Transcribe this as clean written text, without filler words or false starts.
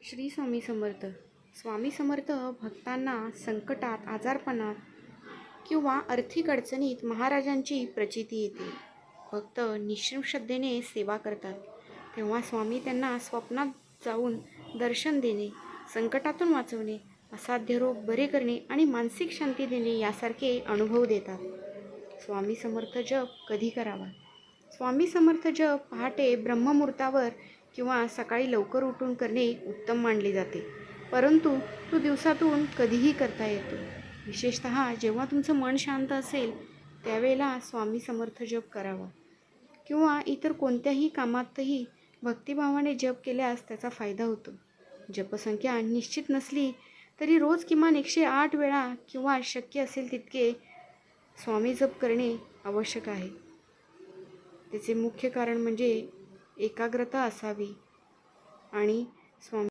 श्री स्वामी समर्थ. स्वामी समर्थ भक्तांना संकटात, आजारपणात किंवा आर्थिक अडचणीत महाराजांची प्रचिती येते. भक्त निश्चिम श्रद्धेने सेवा करतात तेव्हा स्वामी त्यांना स्वप्नात जाऊन दर्शन देणे, संकटातून वाचवणे, असाध्य रोग बरे करणे आणि मानसिक शांती देणे यासारखे अनुभव देतात. स्वामी समर्थ जप कधी करावा? स्वामी समर्थ जप पहाटे ब्रह्ममुहूर्तावर किंवा सकाळी लवकर उठून करणे उत्तम मानले जाते, परंतु तो दिवसातून कधीही करता येतो. विशेषतः जेव्हा तुमचं मन शांत असेल त्यावेळेला स्वामी समर्थ जप करावा. किंवा इतर कोणत्याही कामातही भक्तिभावाने जप केल्यास त्याचा फायदा होतो. जपसंख्या निश्चित नसली तरी रोज किमान 108 वेळा किंवा शक्य असेल तितके स्वामी जप करणे आवश्यक आहे. त्याचे मुख्य कारण म्हणजे एकाग्रता असावी आणि स्वामी